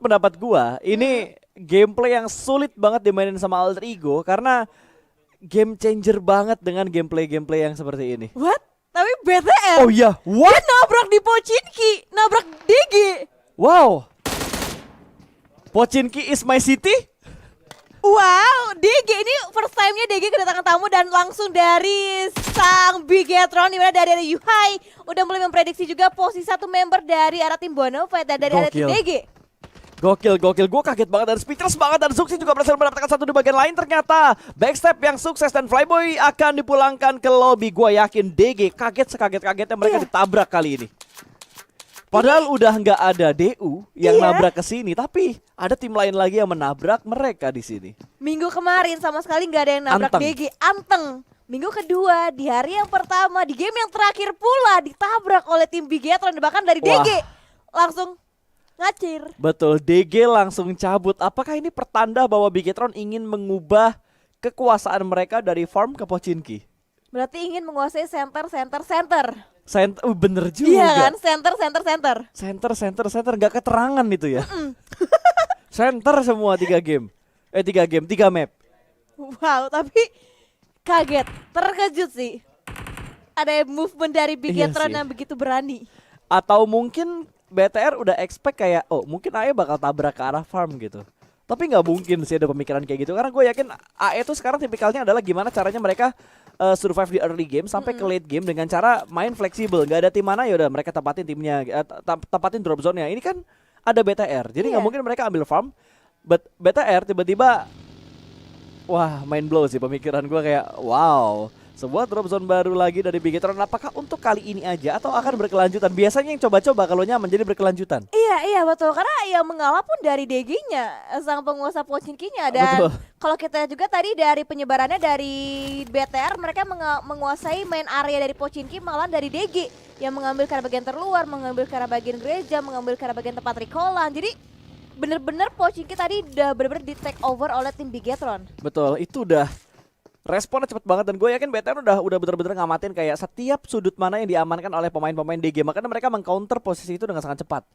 pendapat gua, ini gameplay yang sulit banget dimainin sama Alter Ego karena game changer banget dengan gameplay yang seperti ini. What? Tapi BTR. Oh iya, what? Dia nabrak di Pochinki, nabrak DG. Wow. Pochinki is my city? Wow, DG ini first time-nya DG kedatangan tamu dan langsung dari sang Bigetron, dimana dari ada Yuhai udah mulai memprediksi juga posisi satu member dari arah tim Bonafide dan dari arah tim Gokil. DG. Gokil. Gue kaget banget dan speechless banget dan Zuxi juga berhasil mendapatkan satu di bagian lain ternyata. Backstep yang sukses dan Flyboy akan dipulangkan ke lobby. Gue yakin DG kaget sekaget-kagetnya mereka ditabrak kali ini. Padahal udah nggak ada DU yang nabrak ke sini, tapi ada tim lain lagi yang menabrak mereka di sini. Minggu kemarin sama sekali nggak ada yang nabrak Anteng. DG, anteng. Minggu kedua, di hari yang pertama, di game yang terakhir pula ditabrak oleh tim Bigetron, bahkan dari Wah. DG langsung ngacir. Betul, DG langsung cabut. Apakah ini pertanda bahwa Bigetron ingin mengubah kekuasaan mereka dari farm ke Pochinki? Berarti ingin menguasai center. Bener juga. Iya kan, center. Center, nggak keterangan itu ya. Center semua 3 map. Wow, tapi kaget, terkejut sih. Ada movement dari Bigetron sih. yang begitu berani. Atau mungkin BTR udah expect kayak, oh mungkin AE bakal tabrak ke arah farm gitu. Tapi nggak mungkin sih ada pemikiran kayak gitu. Karena gue yakin AE itu sekarang tipikalnya adalah gimana caranya mereka survive di early game sampai ke late game dengan cara main fleksibel. Nggak ada tim mana ya udah mereka tempatin timnya, tempatin drop zone-nya. Ini kan ada BTR, jadi nggak mungkin mereka ambil farm. But BTR tiba-tiba, wah mind blow sih pemikiran gue kayak wow. Sebuah drop zone baru lagi dari Bigetron. Apakah untuk kali ini aja atau akan berkelanjutan? Biasanya yang coba-coba kalau nyaman jadi berkelanjutan. Iya betul, karena yang mengalah pun dari DG-nya, sang penguasa Pochinki-nya. Dan kalau kita juga tadi dari penyebarannya dari BTR, mereka menguasai main area dari Pochinki malah dari DG yang mengambil ke arah bagian terluar, mengambil ke arah bagian gereja, mengambil ke arah bagian tempat recallan. Jadi bener-bener Pochinki tadi udah bener-bener di take over oleh tim Bigetron. Betul, itu udah responnya cepet banget dan gue yakin BTR udah bener-bener ngamatin kayak setiap sudut mana yang diamankan oleh pemain-pemain DG, makanya mereka mengcounter posisi itu dengan sangat cepat.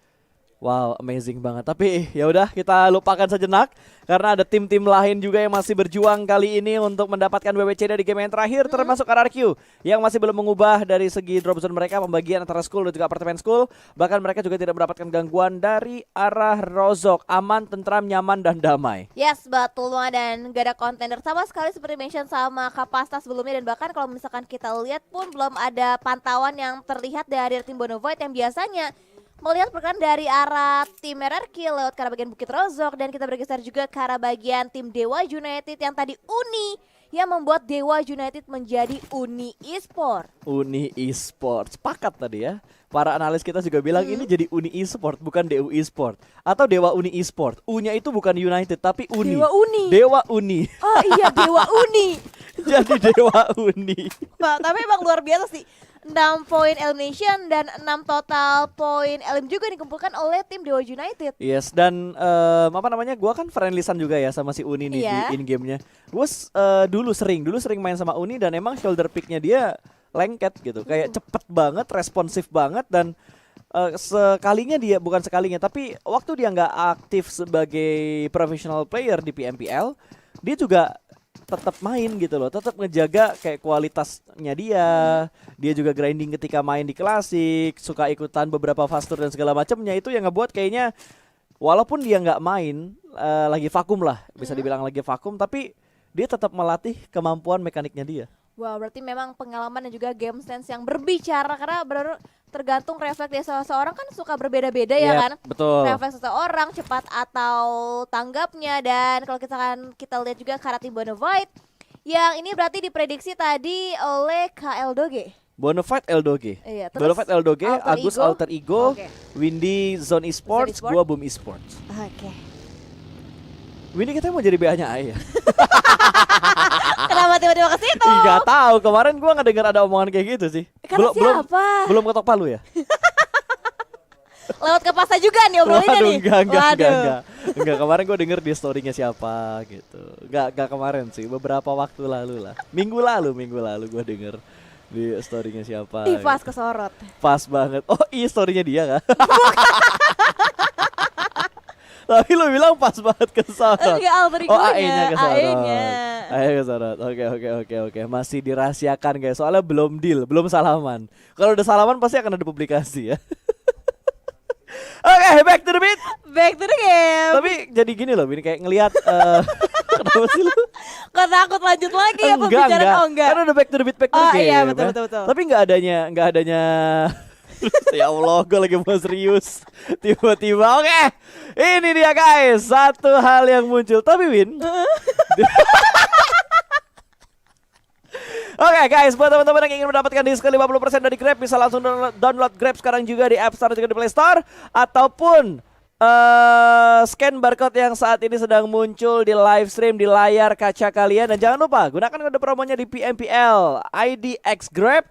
Wow, amazing banget. Tapi ya udah kita lupakan sejenak karena ada tim-tim lain juga yang masih berjuang kali ini untuk mendapatkan WWC dari game yang terakhir, termasuk RRQ yang masih belum mengubah dari segi drop zone mereka, pembagian antara school dan juga apartemen school. Bahkan mereka juga tidak mendapatkan gangguan dari arah Rozok. Aman, tentram, nyaman dan damai. Yes, betul banget, dan gak ada kontender sama sekali seperti mention sama Kapasta sebelumnya. Dan bahkan kalau misalkan kita lihat pun belum ada pantauan yang terlihat dari tim Bonafide yang biasanya melihat pergerakan dari arah tim RRQ lewat ke arah bagian Bukit Rozok. Dan kita bergeser juga ke arah bagian tim Dewa United yang tadi Uni yang membuat Dewa United menjadi Uni Esport. Uni Esport, sepakat tadi ya. Para analis kita juga bilang ini jadi Uni Esport bukan DU Esport atau Dewa Uni Esport. U-nya itu bukan United tapi Uni. Dewa Uni. Dewa Uni. Oh iya, Dewa Uni. Jadi Dewa Uni. Wah, tapi emang luar biasa sih. 6 poin elimination dan 6 total poin elim juga dikumpulkan oleh tim Dewa United. Yes, dan gua kan friendly-san juga ya sama si Uni nih di in game-nya. Gua dulu sering main sama Uni dan emang shoulder pick-nya dia lengket gitu. Kayak cepet banget, responsif banget dan sekalinya dia, bukan sekalinya tapi waktu dia nggak aktif sebagai professional player di PMPL, dia juga tetap main gitu loh, tetap ngejaga kayak kualitasnya dia. Dia juga grinding ketika main di klasik, suka ikutan beberapa fast tour dan segala macamnya. Itu yang ngebuat kayaknya walaupun dia nggak main, lagi vakum lah, bisa dibilang lagi vakum, tapi dia tetap melatih kemampuan mekaniknya dia. Wah, berarti memang pengalaman dan juga game sense yang berbicara, karena benar tergantung refleks dari seseorang kan suka berbeda-beda ya kan. Betul. Refleks seseorang cepat atau tanggapnya. Dan kalau kita lihat juga karena tim Bonafide yang ini berarti diprediksi tadi oleh KL Doge. Bonafide Eldoge. Iya, Bonafide Eldoge, Alter Agus Ego. Alter Ego, Oke. Windy Zone Esports, Esport. gua Boom Esports. Oke. Windy kita mau jadi BA-nya AE ya? Kenapa tiba-tiba ke situ? Nggak tahu, kemarin gua nggak dengar ada omongan kayak gitu sih. Karena siapa? Belum ketok palu ya? Lewat ke Pasta juga nih obrolinnya Waduh, nih. enggak. Kemarin gue denger di story-nya siapa gitu. Enggak kemarin sih, beberapa waktu lalu lah. Minggu lalu gue denger di story-nya siapa. Ih, pas gitu. kesorot. Pas banget. Oh iya, story-nya dia kan? Tapi lu bilang pas banget kesorot. Enggak, alter Oh, egonya, AE-nya kesorot. AE-nya. AE kesorot. Oke. Masih dirahasiakan guys. Soalnya belum deal, belum salaman. Kalau udah salaman pasti akan ada publikasi ya. Oke, back to the beat. Back to the game. Tapi jadi gini loh, ini kayak ngelihat kenapa sih lu? Kok takut lanjut lagi ya pembicaraan? Oh enggak. Kan udah back to the beat, back to the Oh game. iya, ya. betul. Tapi nggak adanya ya Allah, gue lagi mau serius. Tiba-tiba, oke. Ini dia guys, satu hal yang muncul. Tapi Win. Oke guys, buat teman-teman yang ingin mendapatkan diskon 50% dari Grab, bisa langsung download Grab sekarang juga di App Store dan juga di Play Store. Ataupun scan barcode yang saat ini sedang muncul di live stream di layar kaca kalian. Dan jangan lupa, gunakan kode promonya di PMPL IDX Grab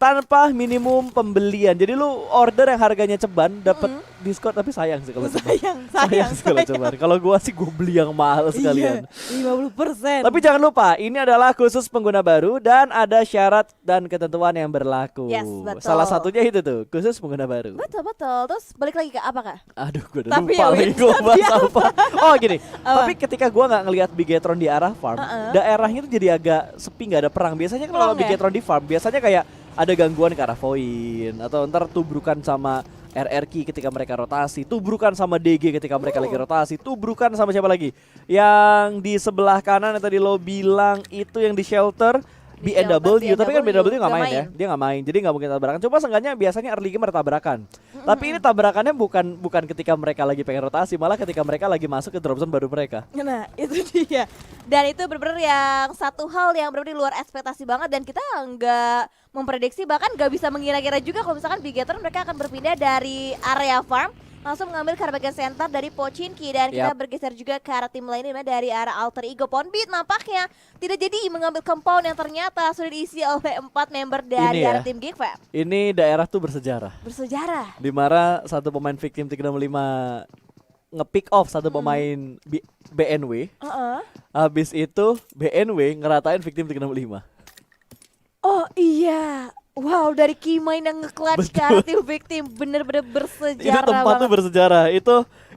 tanpa minimum pembelian. Jadi lu order yang harganya ceban dapat diskon, tapi sayang sih kalau ceban. Sayang kalau ceban. Kalau gua sih gua beli yang mahal sekalian. Iya, 50%. Tapi jangan lupa, ini adalah khusus pengguna baru dan ada syarat dan ketentuan yang berlaku. Yes, betul. Salah satunya itu tuh, khusus pengguna baru. Betul. Terus balik lagi ke apa kah? Aduh, gue udah Tapi lupa ya, lagi Win, gue bahas tapi apa. Oh gini, Apa? tapi ketika gue nggak ngelihat Bigetron di arah farm, daerahnya tuh jadi agak sepi, nggak ada perang. Biasanya kan kalau Plong ya? Bigetron di farm, biasanya kayak ada gangguan ke arah Void, atau ntar tubrukan sama RRQ ketika mereka rotasi, tubrukan sama DG ketika mereka lagi rotasi, tubrukan sama siapa lagi? Yang di sebelah kanan yang tadi lo bilang itu yang di shelter. BNW, tapi kan BNW nggak main ya, dia nggak main, jadi nggak mungkin tabrakan. Coba seenggaknya biasanya early game ada tabrakan, tapi ini tabrakannya bukan ketika mereka lagi pengen rotasi, malah ketika mereka lagi masuk ke drop zone baru mereka. Nah itu dia. Dan itu benar-benar yang satu hal yang benar-benar di luar ekspektasi banget, dan kita nggak memprediksi, bahkan nggak bisa mengira-kira juga kalau misalkan Bigetron mereka akan berpindah dari area farm langsung mengambil ke arah bagian center dari Pochinki. Dan kita bergeser juga ke arah tim lainnya dari arah Alter Ego. Ponbit nampaknya tidak jadi mengambil compound yang ternyata sudah diisi oleh 4 member dari arah tim Geekfam. Ini daerah tuh bersejarah. Di mana satu pemain victim 365 nge-pick off satu pemain BNW. Habis itu BNW ngeratain victim 365. Oh iya. Wow, dari Kimain yang nge-clutch ke arah tim victim, bener-bener bersejarah. Itu tempat tuh bersejarah.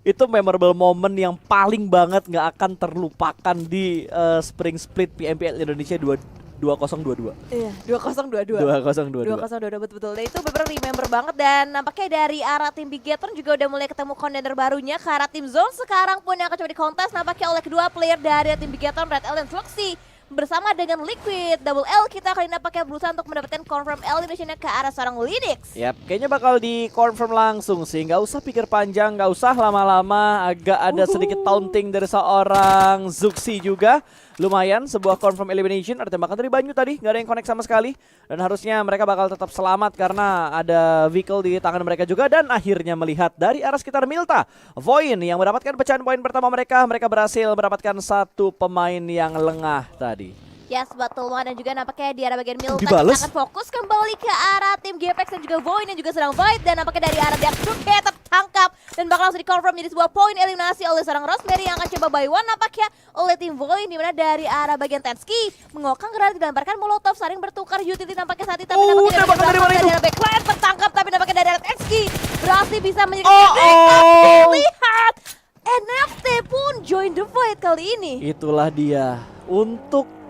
Itu memorable moment yang paling banget nggak akan terlupakan di Spring Split PMPL Indonesia 2022. Iya, 2022. 2022 betul-betul. Dan itu bener-bener remember banget, dan nampaknya dari arah tim Bigetron juga udah mulai ketemu kontender barunya ke arah tim Zone. Sekarang pun yang akan coba dikontes nampaknya oleh kedua player dari tim Bigetron, Red L dan Fluxy. Bersama dengan Liquid Double L, kita kali ini pakai berusaha untuk mendapatkan confirm eliminationnya ke arah seorang Linux. Yap, kayaknya bakal di confirm langsung sih, nggak usah pikir panjang, nggak usah lama-lama. Agak ada sedikit taunting dari seorang Zuxi juga. Lumayan, sebuah confirm elimination. Ada tembakan dari Banyu tadi, nggak ada yang connect sama sekali. Dan harusnya mereka bakal tetap selamat karena ada vehicle di tangan mereka juga. Dan akhirnya melihat dari arah sekitar Milta, Voin yang mendapatkan pecahan poin pertama mereka. Mereka berhasil mendapatkan satu pemain yang lengah tadi. Yes, betul banget. Dan juga nampaknya di arah bagian Milta Dibales. kita akan fokus kembali ke arah tim GPX dan juga Voin yang juga sedang fight. Dan nampaknya dari arah Daxuke tertangkap dan bakal langsung di-confirm jadi sebuah poin eliminasi oleh seorang Rosemary yang akan coba by one nampaknya oleh tim Voin, dimana dari arah bagian Tenski mengokang granat dilemparkan molotov, saling bertukar utility nampaknya saat itu, tapi nampaknya dari arah backline tertangkap, tapi nampaknya dari arah Tenski berhasil bisa menjadi tapi lihat NFT pun join the fight kali ini. Itulah dia. Untuk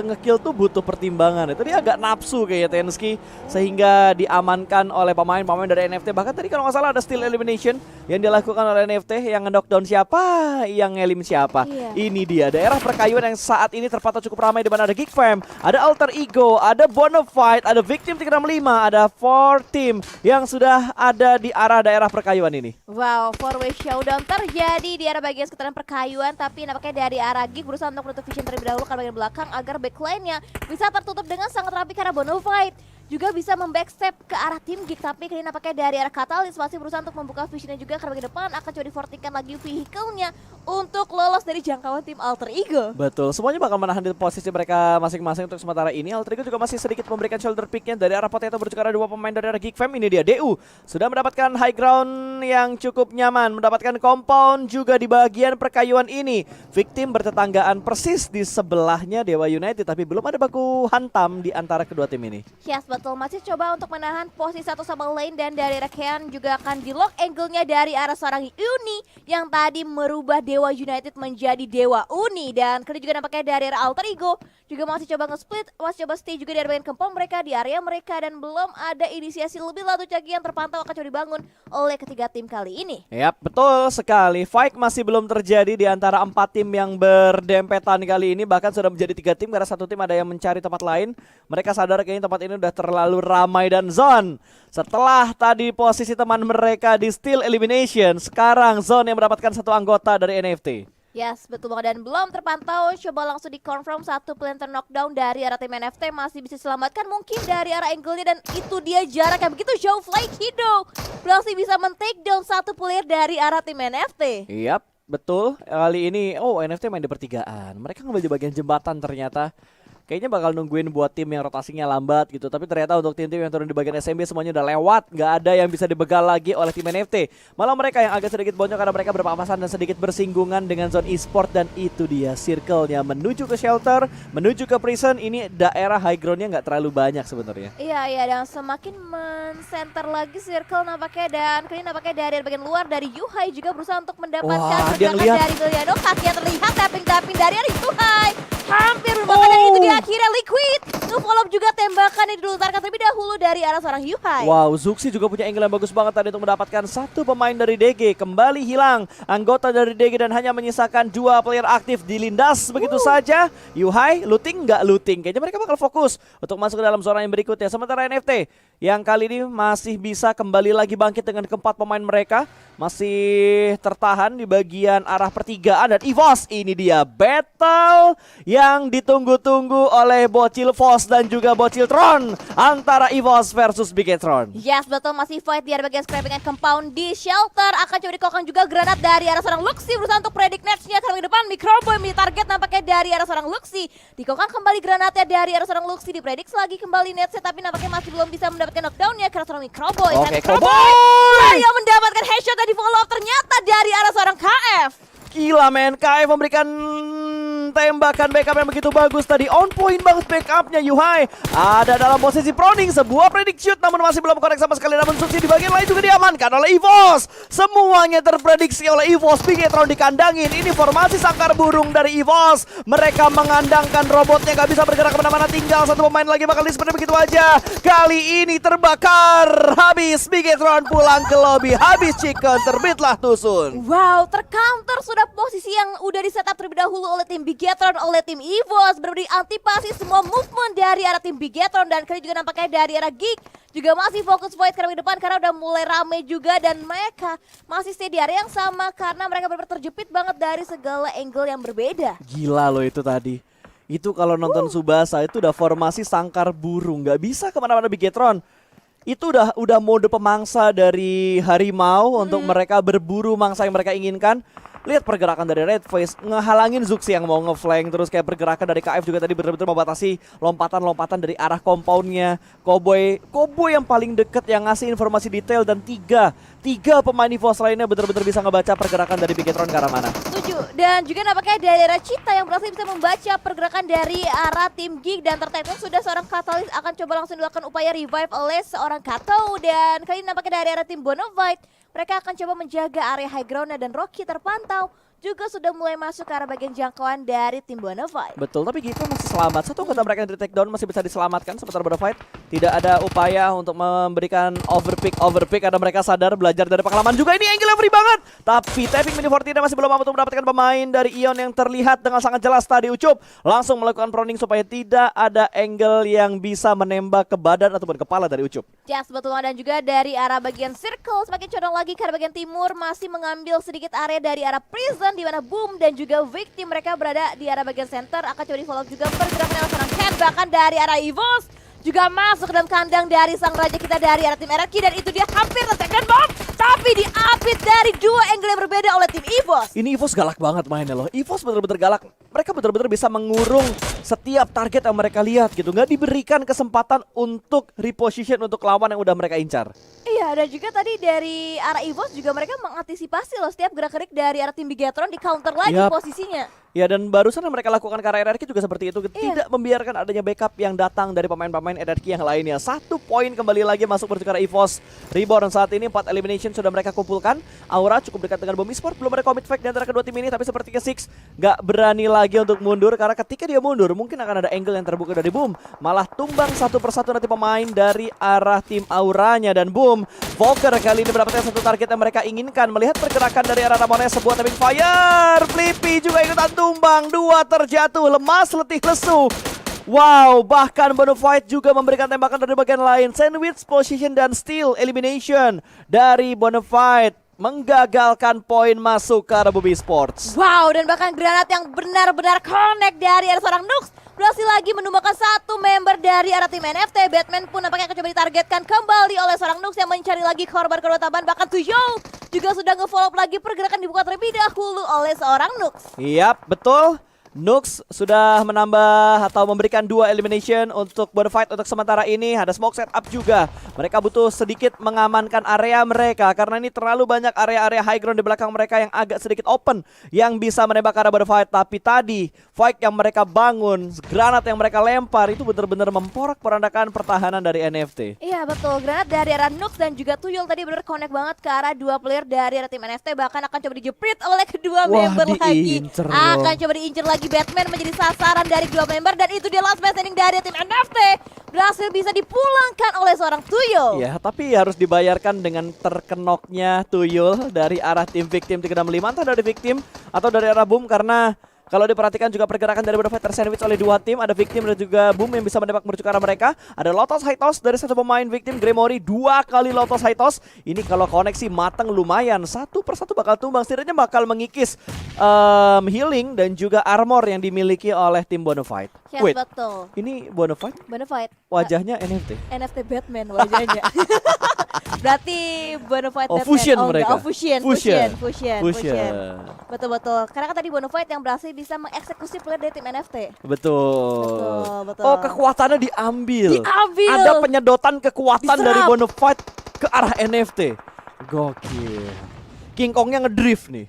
ngekill tuh butuh pertimbangan. Tadi agak nafsu kayak Tenski sehingga diamankan oleh pemain-pemain dari NFT. Bahkan tadi kalau nggak salah ada steal elimination yang dilakukan oleh NFT yang nge-knockdown siapa, yang ngelim siapa. Ini dia daerah perkayuan yang saat ini terpantau cukup ramai, di mana ada Geekfam, ada Alter Ego, ada Bonafide, ada Victim 365, ada 4 team yang sudah ada di arah daerah perkayuan ini. Wow, 4-way showdown terjadi di arah bagian sekitaran perkayuan, tapi nampaknya dari arah Geek berusaha untuk menutup vision terlebih dahulu ke bagian belakang agar backline-nya bisa tertutup dengan sangat rapi karena Bonafide juga bisa membackstep ke arah tim Geek. Tapi kali ini nampaknya dari arah Catalyst masih berusaha untuk membuka visionnya juga ke bagian depan, akan coba divortikan lagi vehicle-nya untuk lolos dari jangkauan tim Alter Ego. Betul, semuanya bakal menahan di posisi mereka masing-masing untuk sementara ini. Alter Ego juga masih sedikit memberikan shoulder picknya dari arah Potato, berjuka ada 2 pemain dari arah Geek Fam. Ini dia DU sudah mendapatkan high ground yang cukup nyaman, mendapatkan compound juga di bagian perkayuan ini. Victim bertetanggaan persis di sebelahnya Dewa United, tapi belum ada baku hantam di antara kedua tim ini. Yes, betul, masih coba untuk menahan posisi satu sama lain, dan dari arah Kean juga akan di lock angle-nya dari arah seorang Uni yang tadi merubah Dewa United menjadi Dewa Uni. Dan kali juga nampaknya dari arah Alter Ego juga masih coba nge-split, masih coba stay juga di bagian compound mereka, di area mereka, dan belum ada inisiasi lebih lanjut lagi yang terpantau akan coba dibangun oleh ketiga tim kali ini. Yap, betul sekali. Fight masih belum terjadi di antara 4 tim yang berdempetan kali ini. Bahkan sudah menjadi 3 tim karena satu tim ada yang mencari tempat lain. Mereka sadar kayaknya tempat ini udah terlalu ramai dan zone. Setelah tadi posisi teman mereka di Steel Elimination, sekarang zone yang mendapatkan satu anggota dari NFT. Yes, betul banget, dan belum terpantau. Coba langsung di-confirm satu planter knockdown dari arah tim NFT masih bisa diselamatkan mungkin dari arah angle-nya, dan itu dia jarak yang begitu jauh. Fly Kido masih bisa men-take down satu player dari arah tim NFT. Yap, betul. Kali ini, NFT main di pertigaan. Mereka ngambil di bagian jembatan ternyata. Kayaknya bakal nungguin buat tim yang rotasinya lambat gitu. Tapi ternyata untuk tim-tim yang turun di bagian SMB semuanya udah lewat. Nggak ada yang bisa dibegal lagi oleh tim NFT. Malah mereka yang agak sedikit bonyok karena mereka berpapasan dan sedikit bersinggungan dengan zone e-sport. Dan itu dia circle-nya menuju ke shelter, menuju ke prison. Ini daerah high ground-nya nggak terlalu banyak sebenarnya. Iya, dan semakin men-center lagi circle nampaknya. Dan kali ini nampaknya dari bagian luar dari Yuhai juga berusaha untuk mendapatkan pergerakan dari Liliano. Kaki yang terlihat tapping-tapping dari arah Yuhai. Hampir merupakan dan itu dia akhirnya Liquid nge-follow up juga tembakan yang dilontarkan terlebih dahulu dari arah seorang Yuhai. Wow, Zuxi juga punya angle yang bagus banget tadi untuk mendapatkan satu pemain dari DG. Kembali hilang anggota dari DG dan hanya menyisakan 2 player aktif, dilindas begitu saja. Yuhai looting nggak looting, kayaknya mereka bakal fokus untuk masuk ke dalam zona yang berikutnya. Sementara NFT yang kali ini masih bisa kembali lagi bangkit dengan keempat pemain mereka. Masih tertahan di bagian arah pertigaan, dan EVOS ini dia battle yang ditunggu-tunggu oleh Bocil Vos dan juga Bocil Tron antara EVOS versus Bigetron. Yes, betul, masih fight di area bagian scrapping and compound di shelter. Akan coba dikokang juga granat dari arah seorang Luxi, berusaha untuk predict match-nya ke depan. Microboy target nampaknya dari arah seorang Luxi. Dikokang kembali granatnya dari arah seorang Luxi, dipredik lagi kembali netnya, tapi nampaknya masih belum bisa mendapatkan knockdown-nya karena seorang Microboy. Oke, Cowboy yang mendapatkan headshot dan di follow up ternyata dari arah seorang KF. Gila men, KF memberikan tembakan backup yang begitu bagus tadi. On point banget backupnya. Yuhai ada dalam posisi proning, sebuah predict shoot namun masih belum connect sama sekali. Namun Suksi di bagian lain juga diamankan oleh EVOS. Semuanya terprediksi oleh EVOS. Bigetron dikandangin. Ini formasi sangkar burung dari EVOS. Mereka mengandangkan robotnya gak bisa bergerak kemana-mana. Tinggal satu pemain lagi bakal disperse begitu aja. Kali ini terbakar. Habis Bigetron pulang ke lobby. Habis chicken, terbitlah tusun. Wow, tercounter sudah posisi yang udah di setup terlebih dahulu oleh tim Bigetron, oleh tim EVOS. Berberi antipasi semua movement dari arah tim Bigetron, dan kali juga nampaknya dari arah Geek juga masih fokus fight ke depan karena udah mulai rame juga, dan mereka masih stay di area yang sama karena mereka benar-benar terjepit banget dari segala angle yang berbeda. Gila loh itu tadi. Itu kalau nonton Subasa itu udah formasi sangkar burung, nggak bisa kemana-mana Bigetron. Itu udah mode pemangsa dari harimau untuk mereka berburu mangsa yang mereka inginkan. Lihat pergerakan dari Red Face ngehalangin Zuxi yang mau ngeflank, terus kayak pergerakan dari KF juga tadi benar-benar membatasi lompatan-lompatan dari arah compoundnya. Cowboy yang paling deket yang ngasih informasi detail, dan tiga pemain EVOS lainnya benar-benar bisa ngebaca pergerakan dari Bigetron ke arah mana. Setuju, dan juga nampaknya dari arah Cita yang berhasil bisa membaca pergerakan dari arah tim Geek, dan tertembak sudah seorang Catalyst akan coba langsung dilakukan upaya revive oleh seorang Kato, dan kali ini nampaknya dari arah tim Bonafide mereka akan coba menjaga area high ground, dan Rocky terpantau juga sudah mulai masuk ke arah bagian jangkauan dari tim Bonafide. Betul, tapi Geekron masih selamat. Satu anggota mereka yang di take down masih bisa diselamatkan. Sementara Bonafide tidak ada upaya untuk memberikan overpick karena mereka sadar belajar dari pengalaman juga. Ini angle yang free banget, tapi tapping Mini Fortuna masih belum mampu untuk mendapatkan pemain dari Ion yang terlihat dengan sangat jelas tadi. Ucup langsung melakukan proning supaya tidak ada angle yang bisa menembak ke badan ataupun kepala dari Ucup. Yes, betul, dan juga dari arah bagian circle semakin condong lagi ke arah bagian timur, masih mengambil sedikit area dari arah prison, di mana Boom dan juga Victim mereka berada di arah bagian center. Akan coba di follow juga pergerakan yang seorang Ken, bahkan dari arah EVOS juga masuk ke dalam kandang dari sang raja kita dari arah tim RRQ, dan itu dia hampir tertekan bomb. Tapi diapit dari dua angle yang berbeda oleh tim EVOS. Ini EVOS galak banget mainnya loh. EVOS bener-bener galak. Mereka bener-bener bisa mengurung setiap target yang mereka lihat gitu. Nggak diberikan kesempatan untuk reposition untuk lawan yang udah mereka incar. Iya, dan juga tadi dari arah EVOS juga mereka mengantisipasi loh setiap gerak-gerik dari arah tim Bigetron di counter lagi posisinya. Ya, dan barusan yang mereka lakukan ke arah RRQ juga seperti itu. Tidak membiarkan adanya backup yang datang dari pemain-pemain RRQ yang lainnya. 1 poin kembali lagi masuk berarti ke arah EVOS. Reborn saat ini 4 elimination sudah mereka kumpulkan. Aura cukup dekat dengan Bom Esport. Belum ada commit fake di antara kedua tim ini. Tapi sepertinya Six gak berani lagi untuk mundur. Karena ketika dia mundur mungkin akan ada angle yang terbuka dari Boom. Malah tumbang satu persatu nanti pemain dari arah tim Auranya. Dan Boom, Volker kali ini mendapatkan satu target yang mereka inginkan. Melihat pergerakan dari arah Ramones, sebuah tapping fire. Flippy juga ikutan tumbang, 2 terjatuh, lemas, letih, lesu. Wow, bahkan Bonafide juga memberikan tembakan dari bagian lain. Sandwich, position, dan steal elimination dari Bonafide menggagalkan poin masuk ke arah Bumi Sports. Wow, dan bahkan granat yang benar-benar connect dari arah seorang Nux berhasil lagi menumbangkan satu member dari arah tim NFT. Batman pun nampaknya akan coba ditargetkan kembali oleh seorang Nux yang mencari lagi korban kedua taban. Bahkan Tuyo juga sudah nge-follow up lagi pergerakan dibuka terlebih dahulu oleh seorang Nux. Yap, betul. Nux sudah menambah atau memberikan 2 elimination untuk Bonafide untuk sementara ini. Ada smoke setup juga. Mereka butuh sedikit mengamankan area mereka karena ini terlalu banyak area-area high ground di belakang mereka yang agak sedikit open yang bisa menembak ke arah Bonafide. Tapi tadi fight yang mereka bangun, granat yang mereka lempar itu benar-benar memporak-porandakan pertahanan dari NFT. Iya betul, granat dari arah Nux dan juga Tuyul tadi benar connect banget ke arah 2 player dari arah tim NFT. Bahkan akan coba dijeprit oleh kedua member lagi. Akan coba diincer lagi. Batman menjadi sasaran dari 2 member dan itu dia last man standing dari tim NFT. Berhasil bisa dipulangkan oleh seorang Tuyul. Ya, tapi harus dibayarkan dengan terkenoknya Tuyul dari arah tim victim 365, entah dari victim atau dari arah Boom. Karena kalau diperhatikan juga pergerakan dari Bonafide tersandwich oleh 2 tim. Ada victim dan juga Boom yang bisa menembak menuju ke arah mereka. Ada Lotus High Toss dari satu pemain victim, Gremory 2 kali Lotus High Toss. Ini kalau koneksi matang lumayan, satu persatu bakal tumbang. Setidaknya bakal mengikis healing dan juga armor yang dimiliki oleh tim Bonafide. Yes, betul. Ini Bonafide? Bonafide. Wajahnya NFT? NFT Batman wajahnya. Berarti Bonafide Batman. Fusion mereka. Fusion. Betul-betul. Karena kan tadi Bonafide yang berhasil bisa mengeksekusi player dari tim NFT. Betul. Betul. Oh, kekuatannya diambil. Diambil. Ada penyedotan kekuatan Diserap dari Bonafide ke arah NFT. Gokil. King Kongnya ngedrift nih.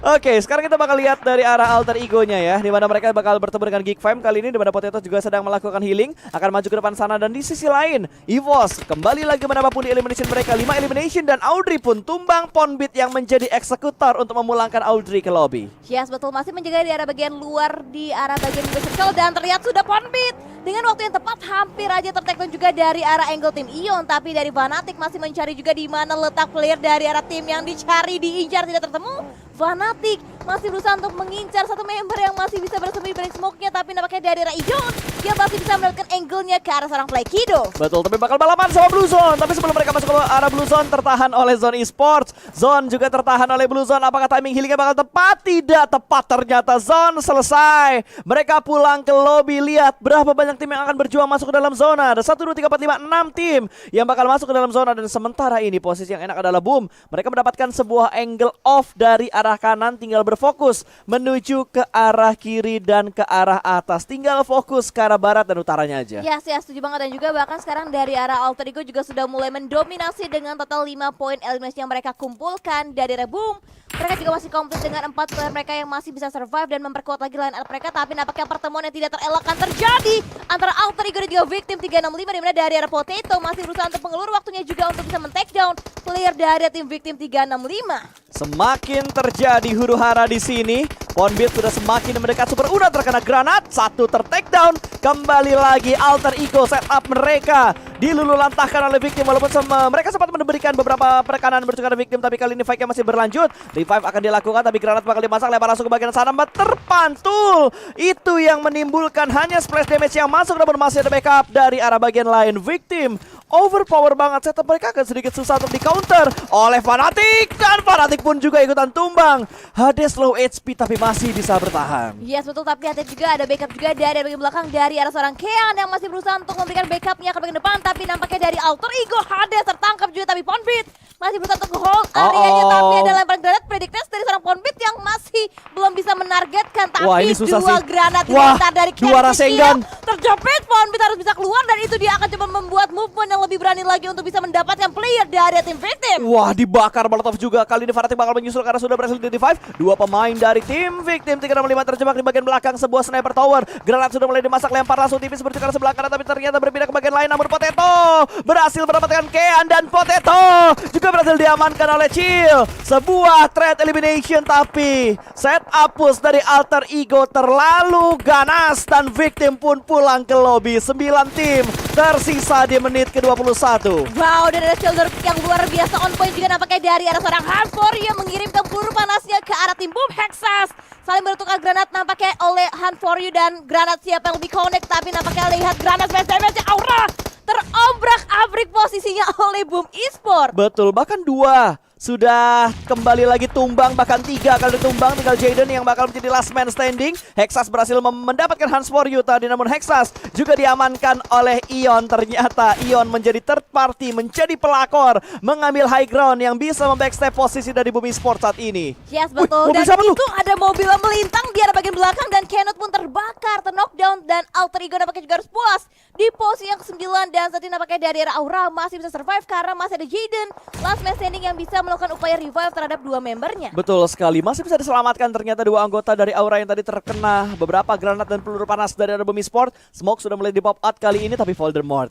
Oke, sekarang kita bakal lihat dari arah alter egonya ya, di mana mereka bakal bertemu dengan Geek Fam kali ini, di mana Potato juga sedang melakukan healing, akan maju ke depan sana. Dan di sisi lain, EVOS kembali lagi menambah pundi elimination mereka, 5 elimination, dan Audrey pun tumbang Ponbit yang menjadi eksekutor untuk memulangkan Audrey ke lobby. Yes, betul, masih menjaga di arah bagian luar, di arah bagian circle, dan terlihat sudah Ponbit dengan waktu yang tepat hampir aja tertekan juga dari arah angle tim Ion. Tapi dari Fnatic masih mencari juga di mana letak player dari arah tim yang dicari, diincar, tidak tertemu. Fnatic masih berusaha untuk mengincar satu member yang masih bisa bersembunyi dari smoke-nya. Tapi nampaknya dari arah Ion dia masih bisa mendapatkan angle-nya ke arah seorang Playkido. Betul, tapi bakal balapan sama Blue Zone. Tapi sebelum mereka masuk ke arah Blue Zone, tertahan oleh Zone Esports. Zone juga tertahan oleh Blue Zone. Apakah timing healingnya bakal tepat? Tidak tepat ternyata. Zone selesai. Mereka pulang ke lobby. Lihat berapa banyak tim yang akan berjuang masuk ke dalam zona. Ada 1, 2, 3, 4, 5, 6 tim yang bakal masuk ke dalam zona. Dan sementara ini posisi yang enak adalah Boom. Mereka mendapatkan sebuah angle off dari arah kanan. Tinggal berfokus menuju ke arah kiri dan ke arah atas. Tinggal fokus ke arah barat dan utaranya aja. Ya, setuju banget. Dan juga bahkan sekarang dari arah Alter Ego juga sudah mulai mendominasi dengan total 5 poin eliminasi yang mereka kumpulkan dari arah Boom. Mereka juga masih komplit dengan 4 player mereka yang masih bisa survive dan memperkuat lagi line up mereka. Tapi nampaknya pertemuan yang tidak terelakkan terjadi antara Alter Ego dan juga victim 365, dimana dari arah Potato masih berusaha untuk mengelur waktunya juga untuk bisa men-take down player dari tim victim 365. Semakin terjadi huru hara di sini. Ponbit sudah semakin mendekat. Super Una terkena granat, 1 ter-take down. Kembali lagi Alter Ego setup mereka dilululantahkan oleh victim. Walaupun mereka sempat memberikan beberapa perekanan berjuang victim, tapi kali ini fight-nya masih berlanjut. Revive akan dilakukan, tapi granat bakal dimasak, lempar langsung ke bagian sana, terpantul. Itu yang menimbulkan hanya splash damage yang masuk, namun masih ada backup dari arah bagian lain. Victim overpower banget, setup mereka akan sedikit susah untuk di counter oleh Fnatic, dan Fnatic pun juga ikutan tumbang. Hades low HP tapi masih bisa bertahan. Yes, betul, tapi hati juga ada backup juga dari bagian belakang dari arah seorang Kean yang masih berusaha untuk memberikan backupnya ke bagian depan. tapi nampaknya dari Alter Ego Hades tertangkap juga, tapi Ponbit masih berusaha untuk hold areanya, tapi ada lempar granat predictors dari seorang Ponbit yang masih belum bisa menargetkan, tapi wah, ini susah dua sih. granat Wah, dilontar dari dua Rasengan terjepit. Ponbit harus bisa keluar dan itu dia akan coba membuat movement yang lebih berani lagi untuk bisa mendapatkan player dari tim victim. Wah, dibakar Molotov juga. Kali ini Fnatic bakal menyusul karena sudah berhasil identify dua pemain dari tim victim. 365 terjebak di bagian belakang sebuah sniper tower. Granat sudah mulai dimasak, lempar langsung tipis seperti ke sebelah kanan, tapi ternyata berpindah ke bagian lain. Namun Potato berhasil mendapatkan Kean dan Potato juga berhasil diamankan oleh Chill. Sebuah threat elimination, tapi setup push dari Alter Ego terlalu ganas dan victim pun pulang ke lobby. 9 tim tersisa di menit ke-21. Wow, dan ada shoulder pick yang luar biasa on point juga nampaknya dari arah seorang Hanfor yang mengirimkan peluru panasnya ke arah tim Boom Hexas. Saling bertukar granat nampaknya oleh Hanfor dan granat siapa yang lebih connect, tapi nampaknya lihat granat smash damage Aura terobrak-abrik posisinya oleh Boom Esports. Betul, bahkan dua sudah kembali lagi tumbang, bahkan 3 kali tumbang. Tinggal Jaden yang bakal menjadi last man standing. Hexas berhasil mendapatkan Hans for You tadi, namun Hexas juga diamankan oleh Ion. Ternyata Ion menjadi third party, menjadi pelakor, mengambil high ground yang bisa membackstep posisi dari Bumi Sport saat ini. Yes, betul. Dan itu ada mobil yang melintang di arah bagian belakang dan Kenot pun terbakar, knockdown, dan Alter Ego nampaknya juga harus puas di posisi yang ke-9. Dan saat ini nampaknya dari arah Aura masih bisa survive karena masih ada Jaden last man standing yang bisa melakukan upaya revive terhadap dua membernya. Betul sekali, masih bisa diselamatkan ternyata dua anggota dari Aura yang tadi terkena beberapa granat dan peluru panas dari arah Bumi Sport. Smoke sudah mulai di pop out kali ini, tapi Voldemort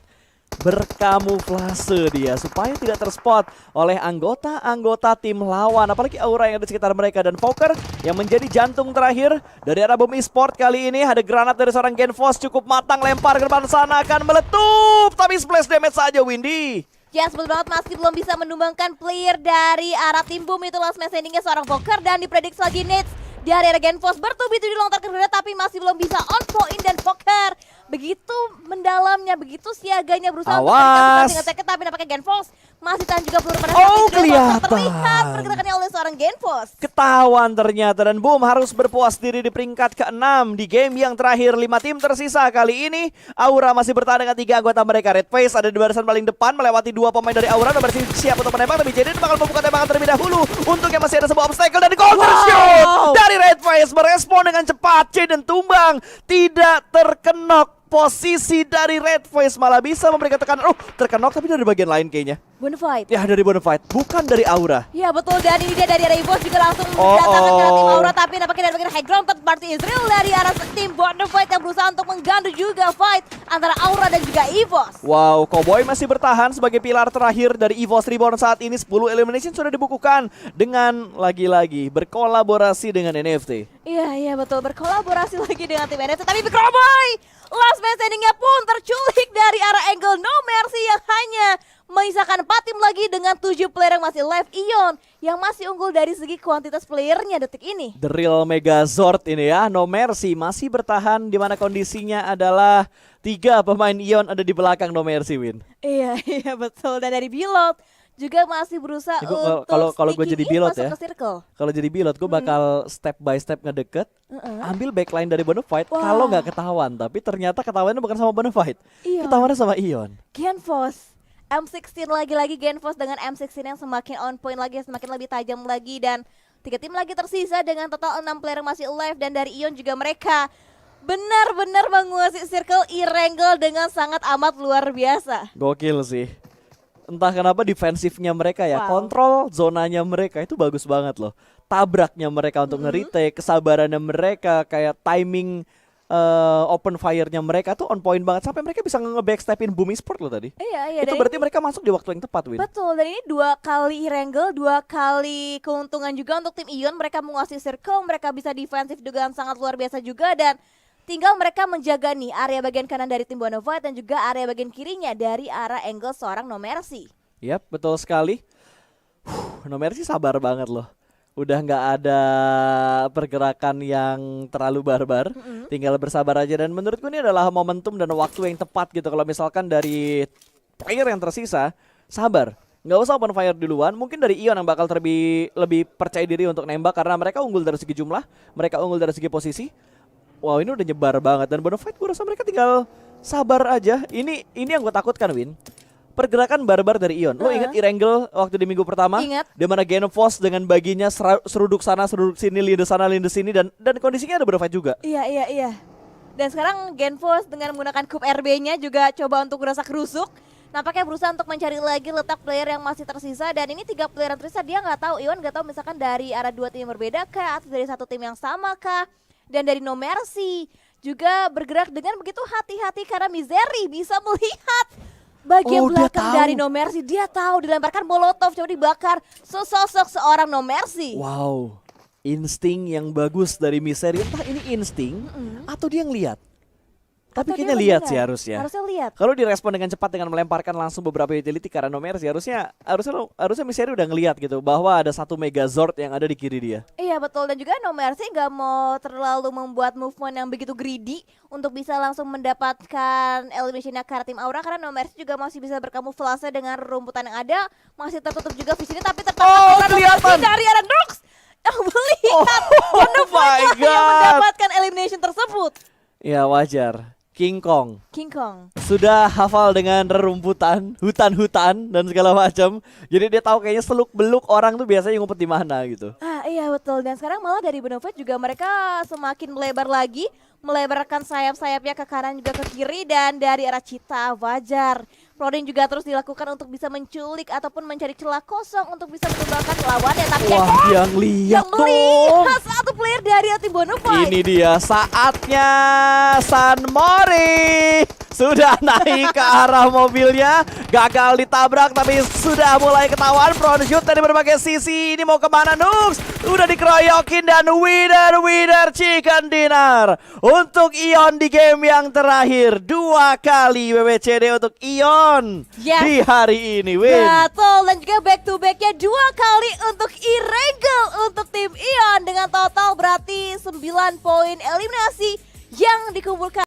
berkamuflase dia supaya tidak terspot oleh anggota-anggota tim lawan, apalagi Aura yang ada di sekitar mereka. Dan Poker yang menjadi jantung terakhir dari arah Bumi Sport kali ini. Ada granat dari seorang Genfos cukup matang, lempar ke depan sana akan meletup, tapi splash damage saja Windy. Ya, betul banget, masih belum bisa menumbangkan player dari arah tim Boom. Itu last man standingnya seorang Poker dan diprediksi lagi Nets dari arah Genfos bertubi-tubi dilontarkan ke tapi masih belum bisa on point. Dan Poker begitu mendalamnya, begitu siaganya berusaha untuk dengan second, tapi nampaknya Genfos masih tahan juga peluru panas. Kelihatan terlihat pergerakannya oleh seorang Genfos. Ketahuan ternyata, dan Boom harus berpuas diri di peringkat ke-6 di game yang terakhir. 5 tim tersisa kali ini. Aura masih bertahan dengan 3 anggota mereka. Red Face ada di barisan paling depan melewati 2 pemain dari Aura dan berhasil siap untuk menembak, tapi Jaden bakal membuka tembakan terlebih dahulu. Untungnya masih ada sebuah obstacle dan counter shoot dari Red Face merespon dengan cepat. Jaden tumbang, tidak terkenok. Posisi dari Red Face malah bisa memberikan tekanan. Terkenok tapi dari bagian lain kayaknya. Bonafide. Ya, dari Bonafide, bukan dari Aura. Ya betul, dan ini dia dari Ravos juga langsung mendatangkan ke tim Aura, tapi nampaknya dari bagian high ground third party Israel dari arah tim Bonafide yang berusaha untuk menggandu juga fight antara Aura dan juga EVOS. Wow, Cowboy masih bertahan sebagai pilar terakhir dari EVOS Reborn saat ini. 10 elimination sudah dibukukan dengan lagi-lagi berkolaborasi dengan NFT. Iya betul, berkolaborasi lagi dengan tim NFT, tapi Cowboy last man standingnya pun terculik dari arah angle No Mercy yang hanya menyisakan 4 tim lagi dengan 7 player yang masih live. Ion yang masih unggul dari segi kuantitas playernya detik ini. The real Megazord ini ya. No Mercy masih bertahan di mana kondisinya adalah 3 pemain Ion ada di belakang No Mercy, Win. Iya betul, dan dari Bilot juga masih berusaha untuk kalau gue jadi Bilot ya. Kalau jadi Bilot gue bakal step by step ngedeket, ambil backline dari Bonafide. Kalau nggak ketahuan, tapi ternyata ketahuannya bukan sama Bonafide, ketahuannya sama Ion. Genfos M16 lagi-lagi, Genfos dengan M16 yang semakin on point lagi, semakin lebih tajam lagi, dan 3 tim lagi tersisa dengan total 6 player masih alive. Dan dari Ion juga mereka benar-benar menguasai circle Irangel dengan sangat amat luar biasa. Gokil sih. Entah kenapa defensifnya mereka ya, kontrol zonanya mereka itu bagus banget loh. Tabraknya mereka untuk nge-retake, kesabarannya mereka, kayak timing open fire-nya mereka tuh on point banget, sampai mereka bisa nge-backstepin Bumi Sport loh tadi. Iya. Itu berarti mereka masuk di waktu yang tepat, Win. Betul, dan ini 2 kali Irangel, 2 kali keuntungan juga untuk tim Ion. Mereka menguasai circle, mereka bisa defensif dengan sangat luar biasa juga, dan tinggal mereka menjaga nih area bagian kanan dari tim Bonafide dan juga area bagian kirinya dari arah angle seorang No Mercy. Yap, betul sekali. No Mercy sabar banget loh. Udah nggak ada pergerakan yang terlalu barbar, tinggal bersabar aja. Dan menurutku ini adalah momentum dan waktu yang tepat gitu. Kalau misalkan dari player yang tersisa, sabar, nggak usah open fire duluan. Mungkin dari Ion yang bakal lebih percaya diri untuk nembak, karena mereka unggul dari segi jumlah, mereka unggul dari segi posisi. Wow, ini udah nyebar banget. Dan Bonafide gue rasa mereka tinggal sabar aja. Ini yang gue takutkan, Win. Pergerakan barbar dari Ion. Lo ingat Erangel waktu di minggu pertama? Ingat. Di mana Genovos dengan baginya seruduk sana, seruduk sini, linde sana, linde sini, dan kondisinya ada berfight juga. Iya. Dan sekarang Genfos dengan menggunakan Cube RB-nya juga coba untuk ngerusak rusuk. Nampaknya berusaha untuk mencari lagi letak player yang masih tersisa. Dan ini 3 player yang tersisa, dia nggak tahu, Ion nggak tahu misalkan dari arah 2 tim yang berbeda kah, atau dari satu tim yang sama kah. Dan dari No Mercy juga bergerak dengan begitu hati-hati karena Misery bisa melihat bagian belakang dari No Mercy. Dia tahu dilemparkan molotov, coba dibakar sesosok seorang No Mercy. Wow, insting yang bagus dari Misery. Entah ini insting atau dia ngeliat. Tapi Atau kayaknya dia lihat beneran. sih harusnya. Harusnya lihat. Kalau direspon dengan cepat dengan melemparkan langsung beberapa utility karena No Mercy, harusnya Misery udah ngeliat gitu bahwa ada satu Megazord yang ada di kiri dia. Iya betul, dan juga No Mercy nggak mau terlalu membuat movement yang begitu greedy untuk bisa langsung mendapatkan eliminationnya ke arah tim Aura, karena No Mercy juga masih bisa berkamuflase dengan rumputan yang ada, masih tertutup juga visinya, tapi tertangkap kelihatan dari arah Nux yang melihat Oh my yang god. mendapatkan elimination tersebut. Ya wajar. King Kong King Kong. sudah hafal dengan rerumputan, hutan-hutan dan segala macam. Jadi dia tahu kayaknya seluk-beluk orang tuh biasanya ngumpet di mana gitu. Iya betul, dan sekarang malah dari Benoved juga mereka semakin melebar lagi, melebarkan sayap-sayapnya ke kanan juga ke kiri, dan dari arah Cita wajar Prodding juga terus dilakukan untuk bisa menculik ataupun mencari celah kosong untuk bisa menumbangkan lawannya. Tapi Wah, yang lihat dong. melihat satu player dari tim Bonafide. Ini dia saatnya San Mori sudah naik ke arah mobilnya, gagal ditabrak tapi sudah mulai ketahuan front shoot dari berbagai sisi. Ini mau kemana Nux? Udah dikeroyokin dan winner chicken dinner untuk Ion di game yang terakhir. 2 kali WWCD untuk Ion di hari ini, Win. Betul, dan juga back to backnya 2 kali untuk Erangel untuk tim Ion dengan total berarti 9 poin eliminasi yang dikumpulkan.